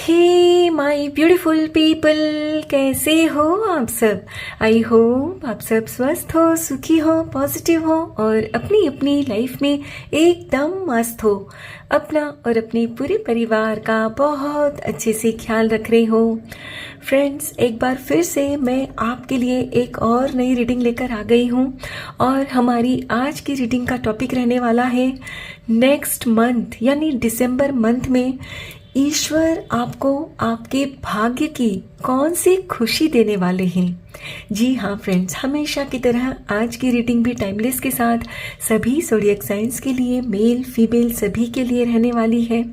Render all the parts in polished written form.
Hey my beautiful people, कैसे हो आप सब। आई होप आप सब स्वस्थ हो, सुखी हो, पॉजिटिव हो और अपनी अपनी लाइफ में एकदम मस्त हो। अपना और अपने पूरे परिवार का बहुत अच्छे से ख्याल रख रहे हो। फ्रेंड्स, एक बार फिर से मैं आपके लिए एक और नई रीडिंग लेकर आ गई हूँ और हमारी आज की रीडिंग का टॉपिक रहने वाला है नेक्स्ट मंथ यानी दिसंबर मंथ में ईश्वर आपको आपके भाग्य की कौन सी खुशी देने वाले हैं। जी हाँ फ्रेंड्स, हमेशा की तरह आज की रीडिंग भी टाइमलेस के साथ सभी ज़ोडिएक साइंस के लिए, मेल फीमेल सभी के लिए रहने वाली है।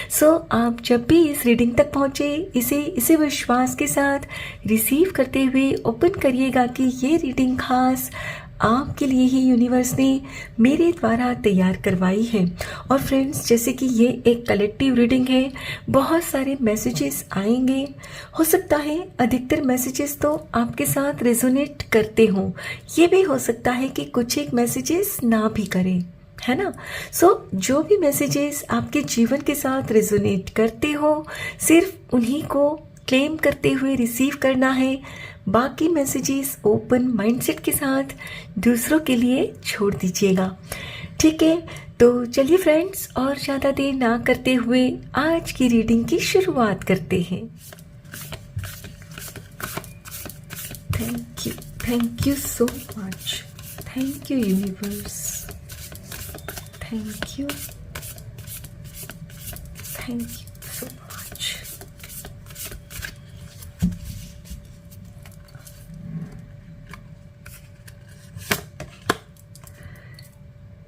सो आप जब भी इस रीडिंग तक पहुँचे इसे विश्वास के साथ रिसीव करते हुए ओपन करिएगा कि ये रीडिंग खास आपके लिए ही यूनिवर्स ने मेरे द्वारा तैयार करवाई है। और फ्रेंड्स, जैसे कि ये एक कलेक्टिव रीडिंग है, बहुत सारे मैसेजेस आएंगे। हो सकता है अधिकतर मैसेजेस तो आपके साथ रेजोनेट करते हों, ये भी हो सकता है कि कुछ एक मैसेजेस ना भी करें, है ना। सो जो भी मैसेजेस आपके जीवन के साथ रेजोनेट करते हो, सिर्फ उन्हीं को क्लेम करते हुए रिसीव करना है। बाकी मैसेजेस ओपन माइंडसेट के साथ दूसरों के लिए छोड़ दीजिएगा, ठीक है। तो चलिए फ्रेंड्स, और ज़्यादा देर ना करते हुए आज की रीडिंग की शुरुआत करते हैं। Thank you so much, thank you universe, thank you so much.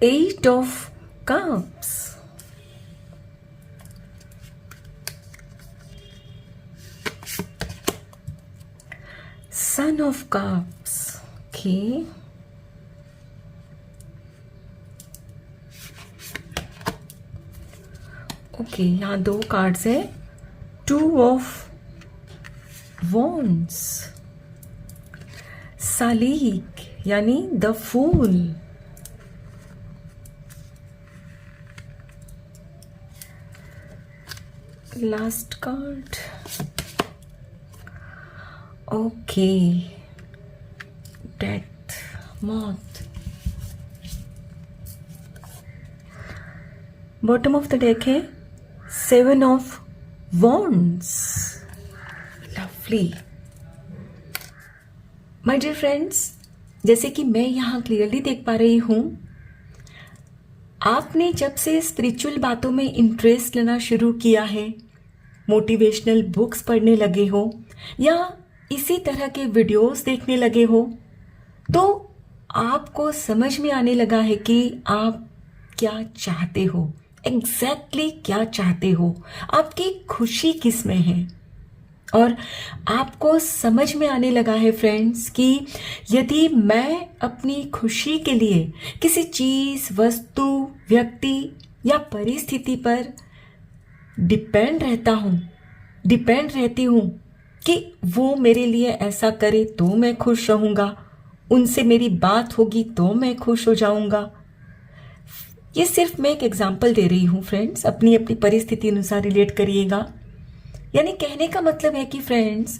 Eight of Cups, Son of Cups, okay. Okay, यहाँ दो कार्ड्स है, टू ऑफ वॉन्ड्स, सालीक यानी the fool, last card, okay, death, मौत। बॉटम ऑफ द डेक है seven of wands. Lovely my dear friends, जैसे कि मैं यहाँ क्लियरली देख पा रही हूँ, आपने जब से स्पिरिचुअल बातों में इंटरेस्ट लेना शुरू किया है, मोटिवेशनल बुक्स पढ़ने लगे हो या इसी तरह के वीडियोस देखने लगे हो, तो आपको समझ में आने लगा है कि आप क्या चाहते हो, एग्जैक्टली क्या चाहते हो, आपकी खुशी किस में है। और आपको समझ में आने लगा है फ्रेंड्स कि यदि मैं अपनी खुशी के लिए किसी चीज़, वस्तु, व्यक्ति या परिस्थिति पर डिपेंड रहती हूँ कि वो मेरे लिए ऐसा करे तो मैं खुश रहूँगा, उनसे मेरी बात होगी तो मैं खुश हो जाऊँगा। ये सिर्फ मैं एक एग्जाम्पल दे रही हूँ फ्रेंड्स, अपनी अपनी परिस्थिति अनुसार रिलेट करिएगा। यानी कहने का मतलब है कि फ्रेंड्स,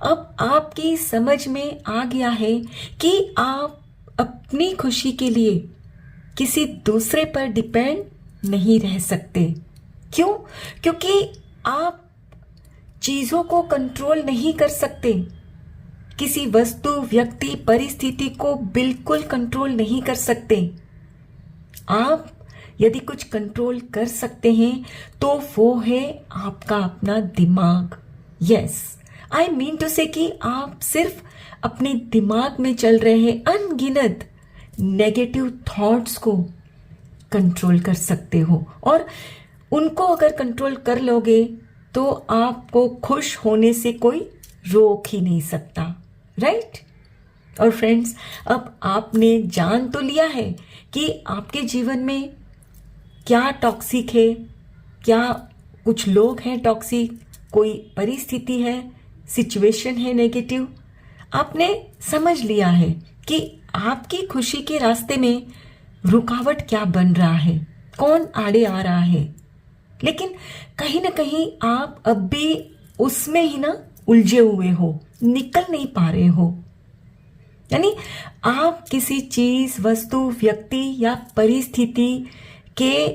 अब आपकी समझ में आ गया है कि आप अपनी खुशी के लिए किसी दूसरे पर डिपेंड नहीं रह सकते। क्यों? क्योंकि आप चीज़ों को कंट्रोल नहीं कर सकते, किसी वस्तु, व्यक्ति, परिस्थिति को बिल्कुल कंट्रोल नहीं कर सकते। आप यदि कुछ कंट्रोल कर सकते हैं तो वो है आपका अपना दिमाग। यस, आई मीन टू से कि आप सिर्फ अपने दिमाग में चल रहे हैं अनगिनत नेगेटिव थॉट्स को कंट्रोल कर सकते हो, और उनको अगर कंट्रोल कर लोगे तो आपको खुश होने से कोई रोक ही नहीं सकता, राइट। और फ्रेंड्स, अब आपने जान तो लिया है कि आपके जीवन में क्या टॉक्सिक है, क्या कुछ लोग हैं टॉक्सिक, कोई परिस्थिति है, सिचुएशन है नेगेटिव। आपने समझ लिया है कि आपकी खुशी के रास्ते में रुकावट क्या बन रहा है, कौन आड़े आ रहा है। लेकिन कहीं ना कहीं आप अब भी उसमें ही ना उलझे हुए हो, निकल नहीं पा रहे हो। यानी आप किसी चीज, वस्तु, व्यक्ति या परिस्थिति के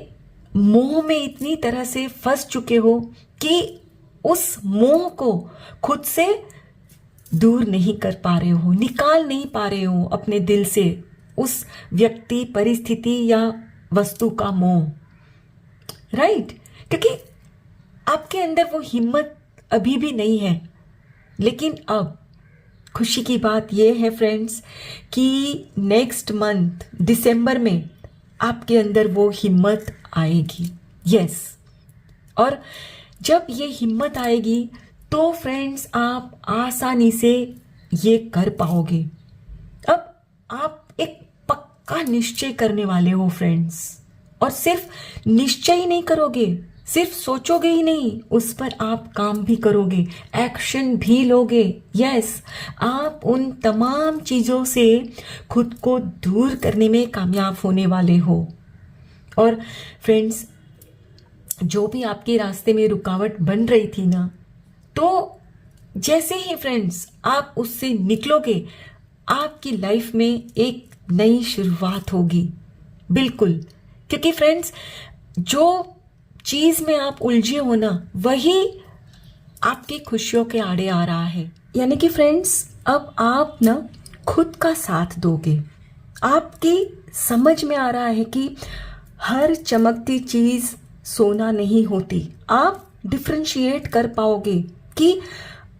मोह में इतनी तरह से फंस चुके हो कि उस मोह को खुद से दूर नहीं कर पा रहे हो, निकाल नहीं पा रहे हो अपने दिल से उस व्यक्ति, परिस्थिति या वस्तु का मोह, राइट? क्योंकि आपके अंदर वो हिम्मत अभी भी नहीं है। लेकिन अब खुशी की बात यह है फ्रेंड्स कि नेक्स्ट मंथ दिसंबर में आपके अंदर वो हिम्मत आएगी। यस, और जब ये हिम्मत आएगी तो फ्रेंड्स आप आसानी से ये कर पाओगे। अब आप एक पक्का निश्चय करने वाले हो फ्रेंड्स, और सिर्फ निश्चय ही नहीं करोगे, सिर्फ सोचोगे ही नहीं, उस पर आप काम भी करोगे, एक्शन भी लोगे। यस, आप उन तमाम चीज़ों से खुद को दूर करने में कामयाब होने वाले हो। और फ्रेंड्स, जो भी आपके रास्ते में रुकावट बन रही थी ना, तो जैसे ही फ्रेंड्स आप उससे निकलोगे, आपकी लाइफ में एक नई शुरुआत होगी। बिल्कुल, क्योंकि फ्रेंड्स जो चीज में आप उलझे हो ना, वही आपकी खुशियों के आड़े आ रहा है। यानी कि फ्रेंड्स अब आप ना खुद का साथ दोगे। आपकी समझ में आ रहा है कि हर चमकती चीज सोना नहीं होती। आप डिफरेंशिएट कर पाओगे कि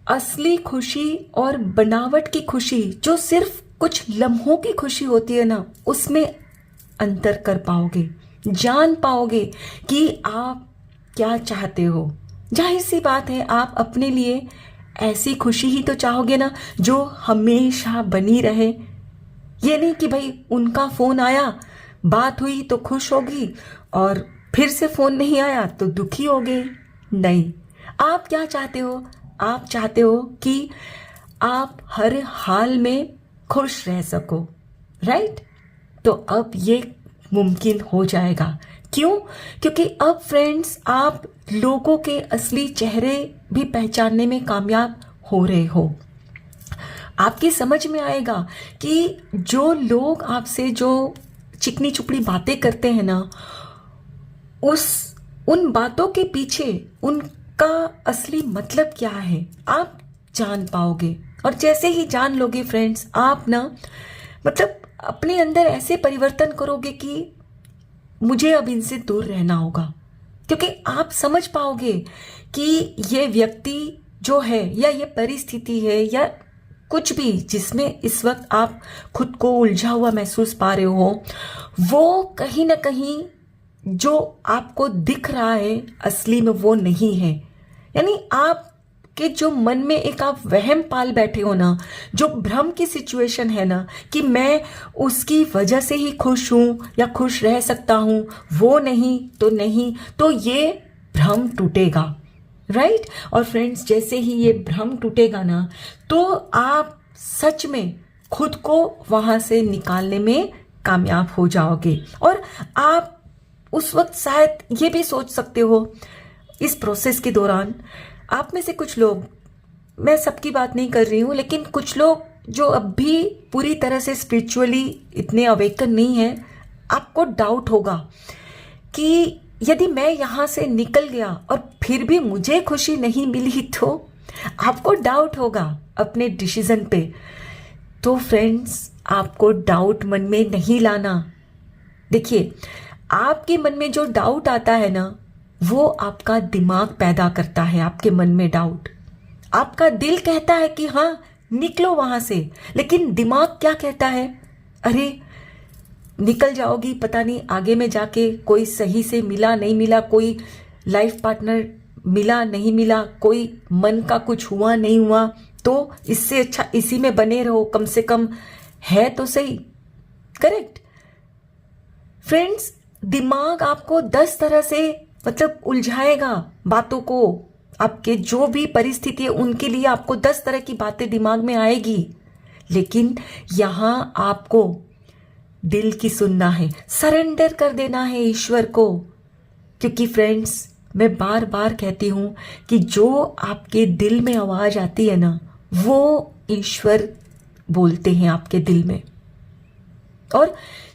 असली खुशी और बनावट की खुशी, जो सिर्फ कुछ लम्हों की खुशी होती है ना, उसमें अंतर कर पाओगे, जान पाओगे कि आप क्या चाहते हो। जाहिर सी बात है, आप अपने लिए ऐसी खुशी ही तो चाहोगे ना जो हमेशा बनी रहे। ये नहीं कि भाई उनका फोन आया, बात हुई तो खुश होगी और फिर से फोन नहीं आया तो दुखी हो गई। नहीं, आप क्या चाहते हो? आप चाहते हो कि आप हर हाल में खुश रह सको, राइट? तो अब ये मुमकिन हो जाएगा। क्यों? क्योंकि अब फ्रेंड्स आप लोगों के असली चेहरे भी पहचानने में कामयाब हो रहे हो। आपकी समझ में आएगा कि जो लोग आपसे जो चिकनी चुपड़ी बातें करते हैं ना, उन बातों के पीछे उनका असली मतलब क्या है, आप जान पाओगे। और जैसे ही जान लोगे फ्रेंड्स, आप ना मतलब अपने अंदर ऐसे परिवर्तन करोगे कि मुझे अब इनसे दूर रहना होगा। क्योंकि आप समझ पाओगे कि ये व्यक्ति जो है या ये परिस्थिति है या कुछ भी जिसमें इस वक्त आप खुद को उलझा हुआ महसूस पा रहे हो, वो कहीं ना कहीं जो आपको दिख रहा है असली में वो नहीं है। यानी आप कि जो मन में एक आप वहम पाल बैठे हो ना, जो भ्रम की सिचुएशन है ना कि मैं उसकी वजह से ही खुश हूं या खुश रह सकता हूं, वो नहीं, तो ये भ्रम टूटेगा, राइट? और फ्रेंड्स, जैसे ही ये भ्रम टूटेगा ना, तो आप सच में खुद को वहां से निकालने में कामयाब हो जाओगे। और आप उस वक्त शायद ये भी सोच सकते हो, इस प्रोसेस के दौरान आप में से कुछ लोग, मैं सबकी बात नहीं कर रही हूँ, लेकिन कुछ लोग जो अब भी पूरी तरह से स्पिरिचुअली इतने अवेकन नहीं है, आपको डाउट होगा कि यदि मैं यहाँ से निकल गया और फिर भी मुझे खुशी नहीं मिली, तो आपको डाउट होगा अपने डिसीजन पे। तो फ्रेंड्स, आपको डाउट मन में नहीं लाना। देखिए, आपके मन में जो डाउट आता है ना, वो आपका दिमाग पैदा करता है आपके मन में डाउट। आपका दिल कहता है कि हाँ निकलो वहां से, लेकिन दिमाग क्या कहता है? अरे निकल जाओगी, पता नहीं आगे में जाके कोई सही से मिला नहीं मिला, कोई लाइफ पार्टनर मिला नहीं मिला, कोई मन का कुछ हुआ नहीं हुआ, तो इससे अच्छा इसी में बने रहो, कम से कम है तो सही। करेक्ट फ्रेंड्स, दिमाग आपको 10 तरह से मतलब उलझाएगा बातों को। आपके जो भी परिस्थिति है उनके लिए आपको 10 तरह की बातें दिमाग में आएगी, लेकिन यहां आपको दिल की सुनना है, सरेंडर कर देना है ईश्वर को। क्योंकि फ्रेंड्स, मैं बार बार कहती हूँ कि जो आपके दिल में आवाज़ आती है ना, वो ईश्वर बोलते हैं आपके दिल में। और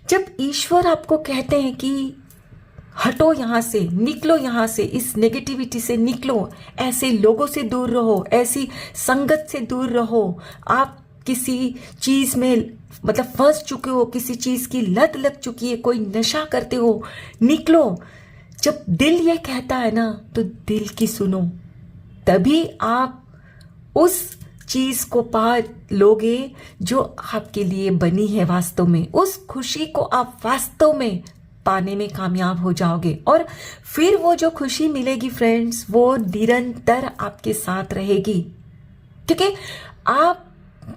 जब ईश्वर आपको कहते हैं कि हटो यहाँ से, निकलो यहाँ से, इस नेगेटिविटी से निकलो, ऐसे लोगों से दूर रहो, ऐसी संगत से दूर रहो, आप किसी चीज़ में मतलब फंस चुके हो, किसी चीज़ की लत लग चुकी है, कोई नशा करते हो, निकलो। जब दिल ये कहता है ना, तो दिल की सुनो, तभी आप उस चीज़ को पा लोगे जो आपके लिए बनी है वास्तव में। उस खुशी को आप वास्तव में पाने में कामयाब हो जाओगे। और फिर वो जो खुशी मिलेगी फ्रेंड्स, वो निरंतर आपके साथ रहेगी, क्योंकि आप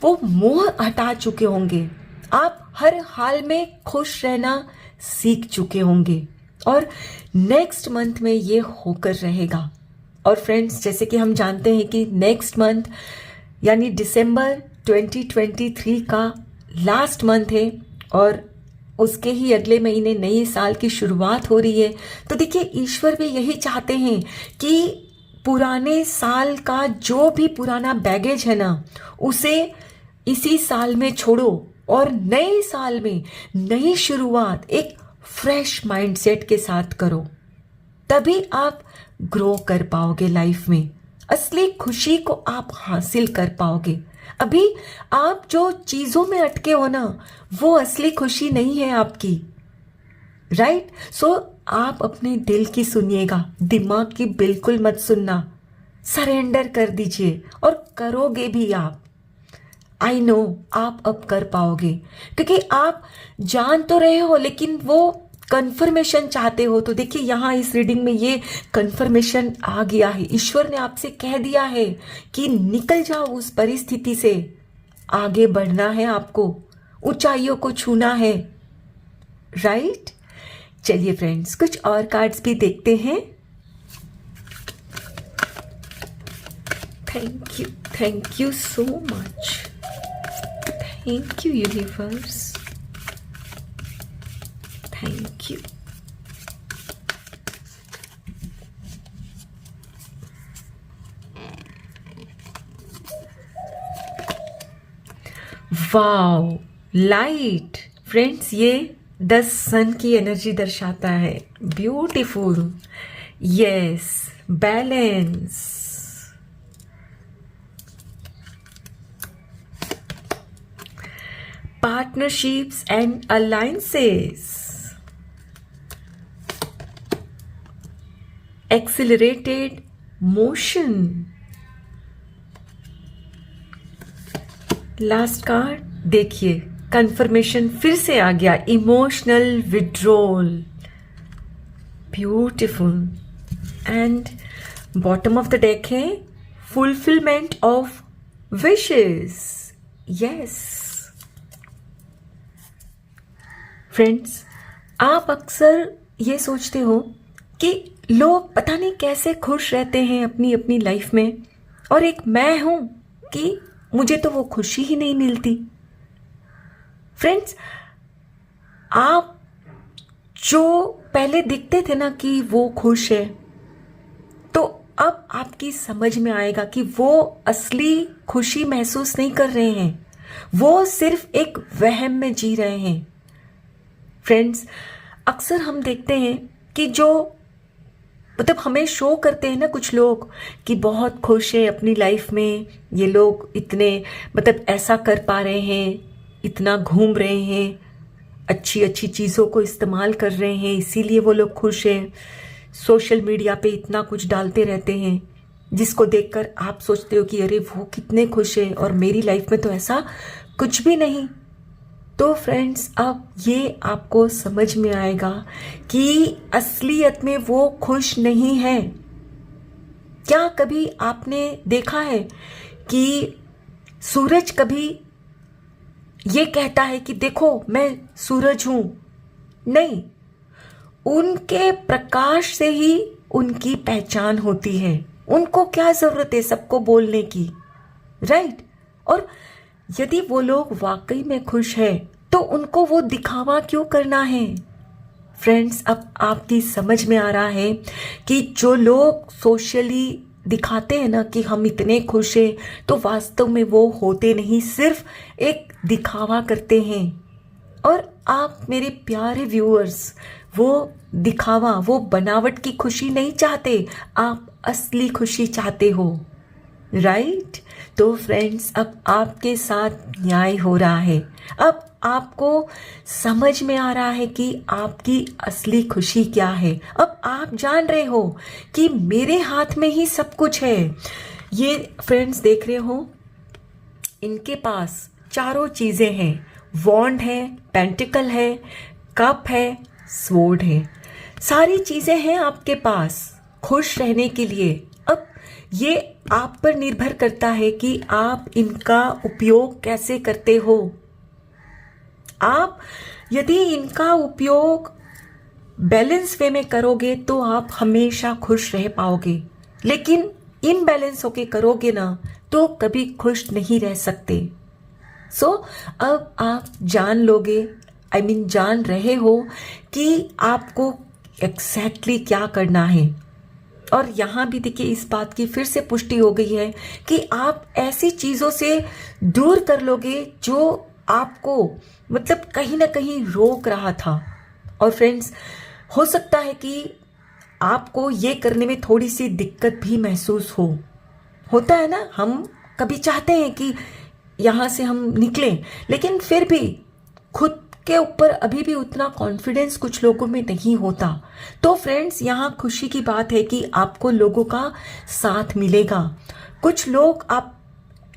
वो मोह हटा चुके होंगे, आप हर हाल में खुश रहना सीख चुके होंगे। और नेक्स्ट मंथ में ये होकर रहेगा। और फ्रेंड्स, जैसे कि हम जानते हैं कि नेक्स्ट मंथ यानी दिसंबर 2023 का लास्ट मंथ है और उसके ही अगले महीने नए साल की शुरुआत हो रही है। तो देखिए, ईश्वर भी यही चाहते हैं कि पुराने साल का जो भी पुराना बैगेज है ना, उसे इसी साल में छोड़ो और नए साल में नई शुरुआत एक फ्रेश माइंडसेट के साथ करो। तभी आप ग्रो कर पाओगे लाइफ में, असली खुशी को आप हासिल कर पाओगे। अभी आप जो चीजों में अटके हो ना, वो असली खुशी नहीं है आपकी, राइट? सो आप अपने दिल की सुनिएगा, दिमाग की बिल्कुल मत सुनना, सरेंडर कर दीजिए और करोगे भी आप। आई नो आप अब कर पाओगे, क्योंकि आप जान तो रहे हो लेकिन वो कंफर्मेशन चाहते हो। तो देखिए, यहाँ इस रीडिंग में ये कंफर्मेशन आ गया है। ईश्वर ने आपसे कह दिया है कि निकल जाओ उस परिस्थिति से, आगे बढ़ना है आपको, ऊंचाइयों को छूना है, राइट? चलिए फ्रेंड्स, कुछ और कार्ड्स भी देखते हैं। Thank you so much, thank you universe, thank you. Wow, light. Friends, ये 10 सन की एनर्जी दर्शाता है। Beautiful, yes, balance, partnerships and alliances, accelerated motion, last card देखिए, कंफर्मेशन फिर से आ गया, emotional withdrawal, beautiful. And bottom of the deck है fulfilment of wishes, yes. Friends, आप अक्सर ये सोचते हो कि लोग पता नहीं कैसे खुश रहते हैं अपनी अपनी लाइफ में, और एक मैं हूं कि मुझे तो वो खुशी ही नहीं मिलती। फ्रेंड्स, आप जो पहले दिखते थे ना कि वो खुश है, तो अब आपकी समझ में आएगा कि वो असली खुशी महसूस नहीं कर रहे हैं, वो सिर्फ एक वहम में जी रहे हैं। फ्रेंड्स, अक्सर हम देखते हैं कि जो मतलब हमें शो करते हैं ना कुछ लोग कि बहुत खुश है अपनी लाइफ में, ये लोग इतने मतलब ऐसा कर पा रहे हैं, इतना घूम रहे हैं, अच्छी अच्छी चीज़ों को इस्तेमाल कर रहे हैं, इसीलिए वो लोग खुश हैं। सोशल मीडिया पे इतना कुछ डालते रहते हैं जिसको देखकर आप सोचते हो कि अरे वो कितने खुश हैं और मेरी लाइफ में तो ऐसा कुछ भी नहीं। तो फ्रेंड्स, अब ये आपको समझ में आएगा कि असलियत में वो खुश नहीं है। क्या कभी आपने देखा है कि सूरज कभी ये कहता है कि देखो मैं सूरज हूं? नहीं, उनके प्रकाश से ही उनकी पहचान होती है। उनको क्या जरूरत है सबको बोलने की, राइट? और यदि वो लोग वाकई में खुश है तो उनको वो दिखावा क्यों करना है? फ्रेंड्स, अब आपकी समझ में आ रहा है कि जो लोग सोशली दिखाते हैं ना कि हम इतने खुश हैं, तो वास्तव में वो होते नहीं, सिर्फ एक दिखावा करते हैं। और आप मेरे प्यारे व्यूअर्स, वो दिखावा, वो बनावट की खुशी नहीं चाहते, आप असली खुशी चाहते हो, राइट? तो फ्रेंड्स, अब आपके साथ न्याय हो रहा है। अब आपको समझ में आ रहा है कि आपकी असली खुशी क्या है। अब आप जान रहे हो कि मेरे हाथ में ही सब कुछ है। ये फ्रेंड्स देख रहे हो, इनके पास चारों चीजें हैं। वॉन्ड है, पेंटिकल है, कप है, स्वॉर्ड है। सारी चीजें हैं आपके पास खुश रहने के लिए। अब ये आप पर निर्भर करता है कि आप इनका उपयोग कैसे करते हो। आप यदि इनका उपयोग बैलेंस वे में करोगे तो आप हमेशा खुश रह पाओगे, लेकिन इनबैलेंस होके करोगे ना तो कभी खुश नहीं रह सकते। सो अब आप जान लोगे, जान रहे हो कि आपको एग्जैक्टली क्या करना है। और यहाँ भी देखिए, इस बात की फिर से पुष्टि हो गई है कि आप ऐसी चीज़ों से दूर कर लोगे जो आपको कहीं ना कहीं रोक रहा था। और फ्रेंड्स, हो सकता है कि आपको ये करने में थोड़ी सी दिक्कत भी महसूस होता है ना। हम कभी चाहते हैं कि यहाँ से हम निकलें, लेकिन फिर भी खुद के ऊपर अभी भी उतना कॉन्फिडेंस कुछ लोगों में नहीं होता। तो फ्रेंड्स, यहाँ खुशी की बात है कि आपको लोगों का साथ मिलेगा। कुछ लोग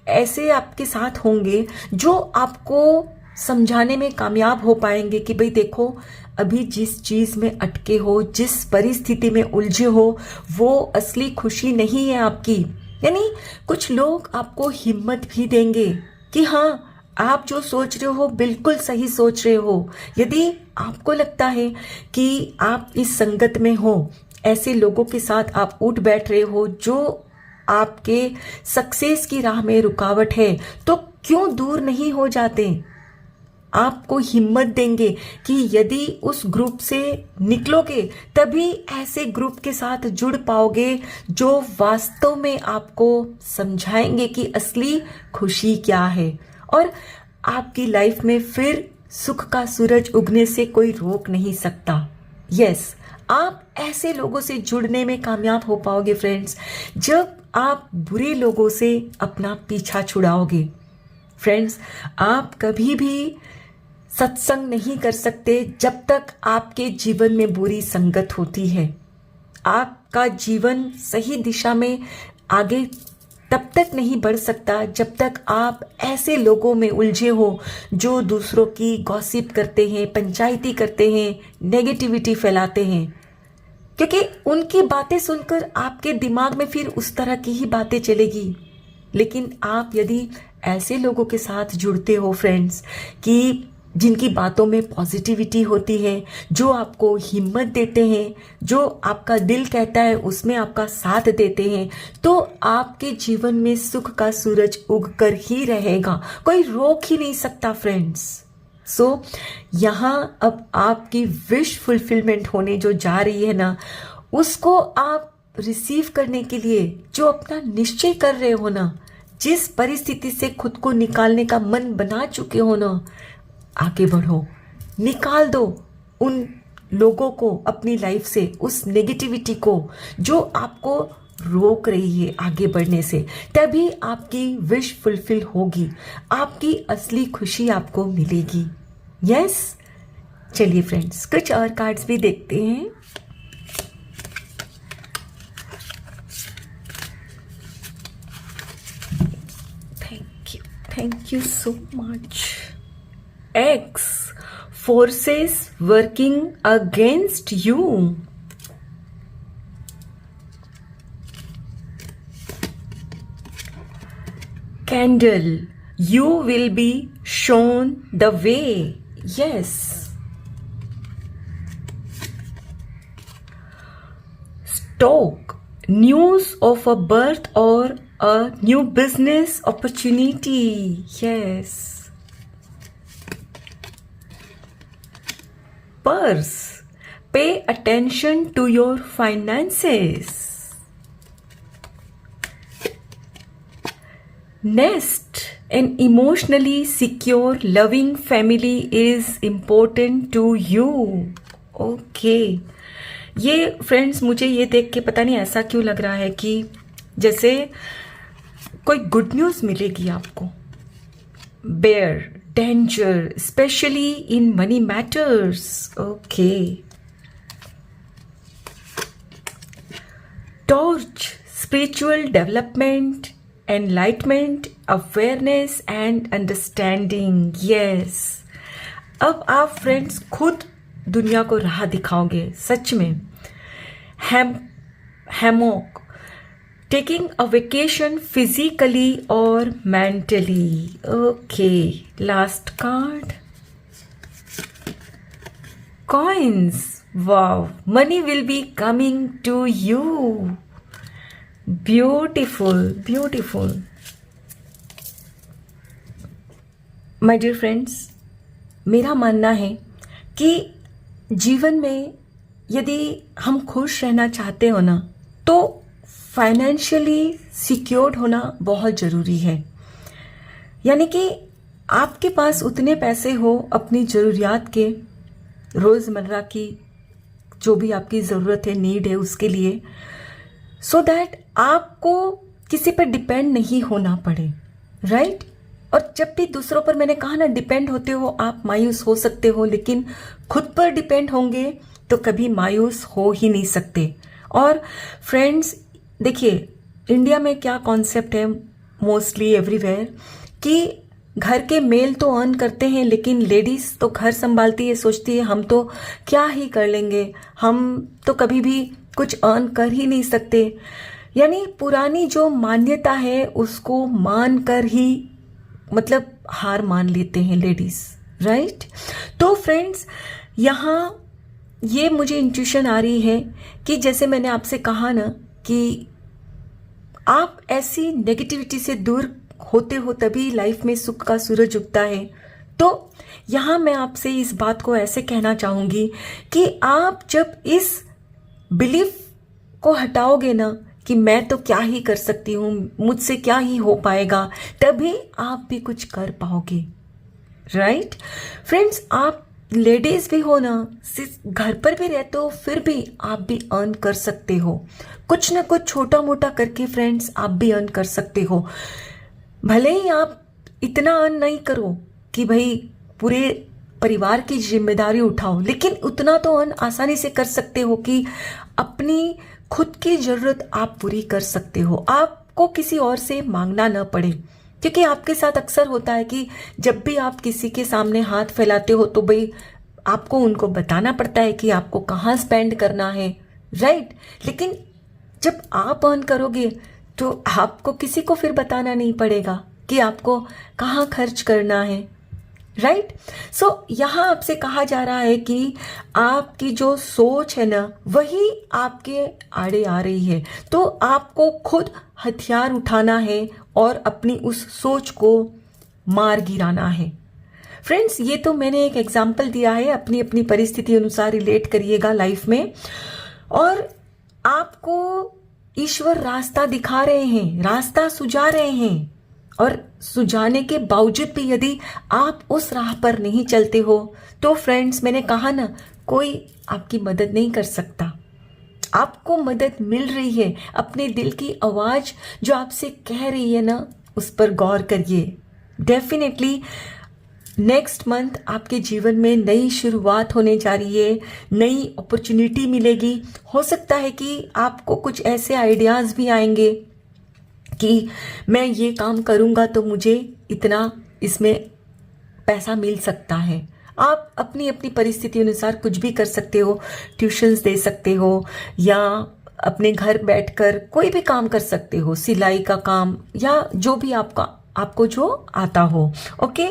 ऐसे आपके साथ होंगे जो आपको समझाने में कामयाब हो पाएंगे कि भाई देखो, अभी जिस चीज में अटके हो, जिस परिस्थिति में उलझे हो, वो असली खुशी नहीं है आपकी। यानी कुछ लोग आपको हिम्मत भी देंगे कि हाँ, आप जो सोच रहे हो बिल्कुल सही सोच रहे हो। यदि आपको लगता है कि आप इस संगत में हो, ऐसे लोगों के साथ आप उठ बैठ रहे हो जो आपके सक्सेस की राह में रुकावट है, तो क्यों दूर नहीं हो जाते। आपको हिम्मत देंगे कि यदि उस ग्रुप से निकलोगे तभी ऐसे ग्रुप के साथ जुड़ पाओगे जो वास्तव में आपको समझाएंगे कि असली खुशी क्या है। और आपकी लाइफ में फिर सुख का सूरज उगने से कोई रोक नहीं सकता। यस, आप ऐसे लोगों से जुड़ने में कामयाब हो पाओगे फ्रेंड्स, जब आप बुरे लोगों से अपना पीछा छुड़ाओगे। फ्रेंड्स, आप कभी भी सत्संग नहीं कर सकते जब तक आपके जीवन में बुरी संगत होती है। आपका जीवन सही दिशा में आगे तब तक नहीं बढ़ सकता जब तक आप ऐसे लोगों में उलझे हो जो दूसरों की गॉसिप करते हैं, पंचायती करते हैं, नेगेटिविटी फैलाते हैं। क्योंकि उनकी बातें सुनकर आपके दिमाग में फिर उस तरह की ही बातें चलेगी। लेकिन आप यदि ऐसे लोगों के साथ जुड़ते हो फ्रेंड्स, कि जिनकी बातों में पॉजिटिविटी होती है, जो आपको हिम्मत देते हैं, जो आपका दिल कहता है उसमें आपका साथ देते हैं, तो आपके जीवन में सुख का सूरज उग कर ही रहेगा। कोई रोक ही नहीं सकता फ्रेंड्स। सो यहाँ अब आपकी विश फुलफिलमेंट होने जो जा रही है ना, उसको आप रिसीव करने के लिए जो अपना निश्चय कर रहे हो ना, जिस परिस्थिति से खुद को निकालने का मन बना चुके हो ना, आगे बढ़ो, निकाल दो उन लोगों को अपनी लाइफ से, उस नेगेटिविटी को जो आपको रोक रही है आगे बढ़ने से। तभी आपकी विश फुलफिल होगी, आपकी असली खुशी आपको मिलेगी। यस, चलिए फ्रेंड्स, कुछ और कार्ड्स भी देखते हैं। Thank you so much. X, forces working against you. Candle, you will be shown the way. Yes. Stoke, news of a birth or a new business opportunity. Yes. Purse, pay attention to your finances. Next, an emotionally secure, loving family is important to you. Okay. ये friends, मुझे ये देख के पता नहीं ऐसा क्यों लग रहा है कि जैसे कोई गुड न्यूज़ मिलेगी आपको। Beware danger especially in money matters. Okay. Torch spiritual development, enlightenment, awareness and understanding. Yes, अब आप फ्रेंड्स खुद दुनिया को राह दिखाओगे सच में। Hammock, taking a vacation physically और mentally. Okay, last card, coins. Wow, money will be coming to you. Beautiful beautiful. My dear friends, मेरा मानना है कि जीवन में यदि हम खुश रहना चाहते हो ना, तो फाइनेंशियली सिक्योर्ड होना बहुत ज़रूरी है। यानी कि आपके पास उतने पैसे हो अपनी ज़रूरियात के, रोज़मर्रा की जो भी आपकी ज़रूरत है, नीड है, उसके लिए, सो दैट आपको किसी पर डिपेंड नहीं होना पड़े। राइट? और जब भी दूसरों पर, मैंने कहा ना, डिपेंड होते हो आप मायूस हो सकते हो, लेकिन खुद पर डिपेंड होंगे तो कभी मायूस हो ही नहीं सकते। और फ्रेंड्स देखिए, इंडिया में क्या कॉन्सेप्ट है मोस्टली एवरीवेयर कि घर के मेल तो अर्न करते हैं, लेकिन लेडीज तो घर संभालती है, सोचती है हम तो क्या ही कर लेंगे, हम तो कभी भी कुछ अर्न कर ही नहीं सकते। यानी पुरानी जो मान्यता है उसको मान कर ही मतलब हार मान लेते हैं लेडीज। राइट? तो फ्रेंड्स, यहाँ ये मुझे इंट्यूशन आ रही है कि जैसे मैंने आपसे कहा ना कि आप ऐसी नेगेटिविटी से दूर होते हो तभी लाइफ में सुख का सूरज उगता है। तो यहाँ मैं आपसे इस बात को ऐसे कहना चाहूँगी कि आप जब इस बिलीफ को हटाओगे ना कि मैं तो क्या ही कर सकती हूँ, मुझसे क्या ही हो पाएगा, तभी आप भी कुछ कर पाओगे। राइट? फ्रेंड्स, आप लेडीज भी हो ना, सिर्फ घर पर भी रहते हो, फिर भी आप भी अर्न कर सकते हो, कुछ ना कुछ छोटा मोटा करके फ्रेंड्स आप भी अर्न कर सकते हो। भले ही आप इतना अर्न नहीं करो कि भाई पूरे परिवार की जिम्मेदारी उठाओ, लेकिन उतना तो अर्न आसानी से कर सकते हो कि अपनी खुद की जरूरत आप पूरी कर सकते हो, आपको किसी और से मांगना न पड़े। क्योंकि आपके साथ अक्सर होता है कि जब भी आप किसी के सामने हाथ फैलाते हो तो भाई आपको उनको बताना पड़ता है कि आपको कहाँ स्पेंड करना है। राइट? लेकिन जब आप अर्न करोगे तो आपको किसी को फिर बताना नहीं पड़ेगा कि आपको कहाँ खर्च करना है। राइट? सो यहाँ आपसे कहा जा रहा है कि आपकी जो सोच है ना, वही आपके आड़े आ रही है। तो आपको खुद हथियार उठाना है और अपनी उस सोच को मार गिराना है। फ्रेंड्स, ये तो मैंने एक एग्जाम्पल दिया है, अपनी अपनी परिस्थिति अनुसार रिलेट करिएगा लाइफ में। और आपको ईश्वर रास्ता दिखा रहे हैं, रास्ता सुझा रहे हैं, और सुझाने के बावजूद भी यदि आप उस राह पर नहीं चलते हो तो फ्रेंड्स, मैंने कहा ना, कोई आपकी मदद नहीं कर सकता। आपको मदद मिल रही है, अपने दिल की आवाज जो आपसे कह रही है ना, उस पर गौर करिए। डेफिनेटली नेक्स्ट मंथ आपके जीवन में नई शुरुआत होने जा रही है, नई अपॉर्चुनिटी मिलेगी। हो सकता है कि आपको कुछ ऐसे आइडियाज भी आएंगे कि मैं ये काम करूँगा तो मुझे इतना इसमें पैसा मिल सकता है। आप अपनी अपनी परिस्थिति अनुसार कुछ भी कर सकते हो, ट्यूशन्स दे सकते हो, या अपने घर बैठकर कोई भी काम कर सकते हो, सिलाई का काम या जो भी आपको जो आता हो। ओके?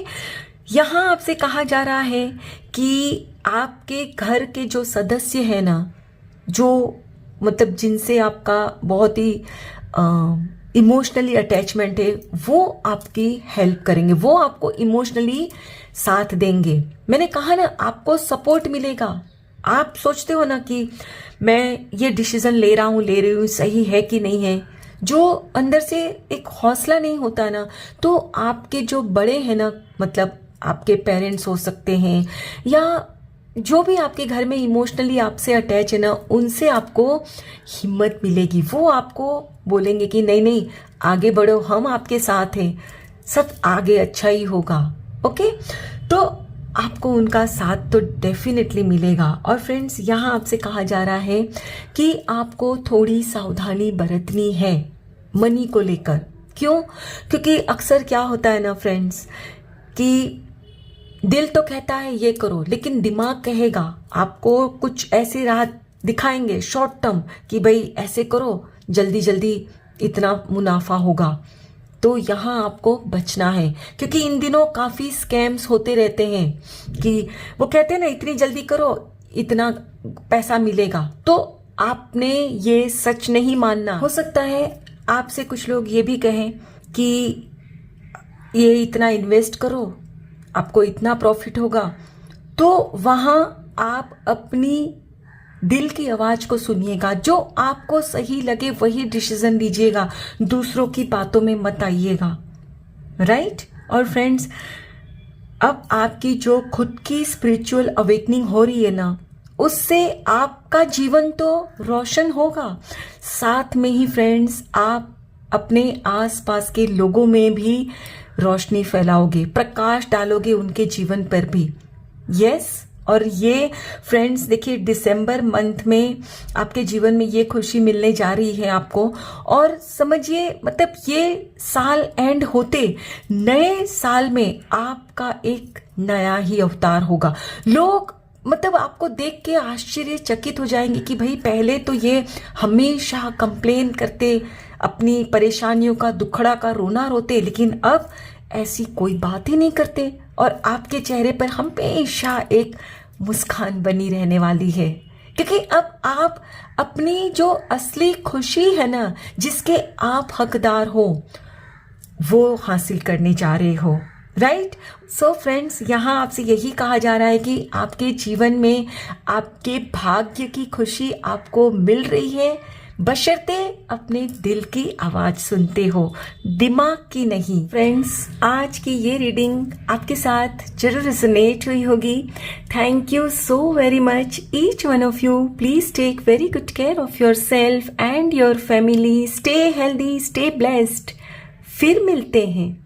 यहाँ आपसे कहा जा रहा है कि आपके घर के जो सदस्य हैं ना, जो मतलब जिनसे आपका बहुत ही इमोशनली अटैचमेंट है, वो आपकी हेल्प करेंगे, वो आपको इमोशनली साथ देंगे। मैंने कहा ना, आपको सपोर्ट मिलेगा, आप सोचते हो ना कि मैं ये डिसीजन ले रही हूँ सही है कि नहीं है, जो अंदर से एक हौसला नहीं होता ना, तो आपके जो बड़े हैं ना, मतलब आपके पेरेंट्स हो सकते हैं या जो भी आपके घर में इमोशनली आपसे अटैच है ना, उनसे आपको हिम्मत मिलेगी। वो आपको बोलेंगे कि नहीं नहीं, आगे बढ़ो, हम आपके साथ हैं, सब आगे अच्छा ही होगा। ओके, तो आपको उनका साथ तो डेफिनेटली मिलेगा। और फ्रेंड्स, यहाँ आपसे कहा जा रहा है कि आपको थोड़ी सावधानी बरतनी है मनी को लेकर। क्यों? क्योंकि अक्सर क्या होता है ना फ्रेंड्स, कि दिल तो कहता है ये करो, लेकिन दिमाग कहेगा, आपको कुछ ऐसी राह दिखाएंगे शॉर्ट टर्म कि भाई ऐसे करो, जल्दी जल्दी इतना मुनाफा होगा। तो यहाँ आपको बचना है, क्योंकि इन दिनों काफ़ी स्कैम्स होते रहते हैं कि वो कहते हैं ना, इतनी जल्दी करो इतना पैसा मिलेगा। तो आपने ये सच नहीं मानना। हो सकता है आपसे कुछ लोग ये भी कहें कि ये इतना इन्वेस्ट करो, आपको इतना प्रॉफिट होगा। तो वहाँ आप अपनी दिल की आवाज को सुनिएगा, जो आपको सही लगे वही डिसीजन लीजिएगा, दूसरों की बातों में मत आइएगा। राइट? और फ्रेंड्स, अब आपकी जो खुद की स्पिरिचुअल अवेकनिंग हो रही है ना, उससे आपका जीवन तो रोशन होगा, साथ में ही फ्रेंड्स आप अपने आसपास के लोगों में भी रोशनी फैलाओगे, प्रकाश डालोगे उनके जीवन पर भी। यस, और ये फ्रेंड्स देखिए, दिसंबर मंथ में आपके जीवन में ये खुशी मिलने जा रही है आपको। और समझिए, मतलब ये साल एंड होते नए साल में आपका एक नया ही अवतार होगा। लोग मतलब आपको देख के आश्चर्यचकित हो जाएंगे कि भाई पहले तो ये हमेशा कंप्लेन करते, अपनी परेशानियों का दुखड़ा का रोना रोते, लेकिन अब ऐसी कोई बात ही नहीं करते और आपके चेहरे पर हमेशा एक मुस्कान बनी रहने वाली है, क्योंकि अब आप अपनी जो असली खुशी है ना, जिसके आप हकदार हो, वो हासिल करने जा रहे हो। राइट? सो फ्रेंड्स, यहाँ आपसे यही कहा जा रहा है कि आपके जीवन में आपके भाग्य की खुशी आपको मिल रही है, बशर्ते अपने दिल की आवाज सुनते हो, दिमाग की नहीं। फ्रेंड्स, आज की ये रीडिंग आपके साथ जरूर रिजोनेट हुई होगी। Thank you so very much each one of you. Please take very good care of yourself and your family. Stay healthy, stay blessed. फिर मिलते हैं।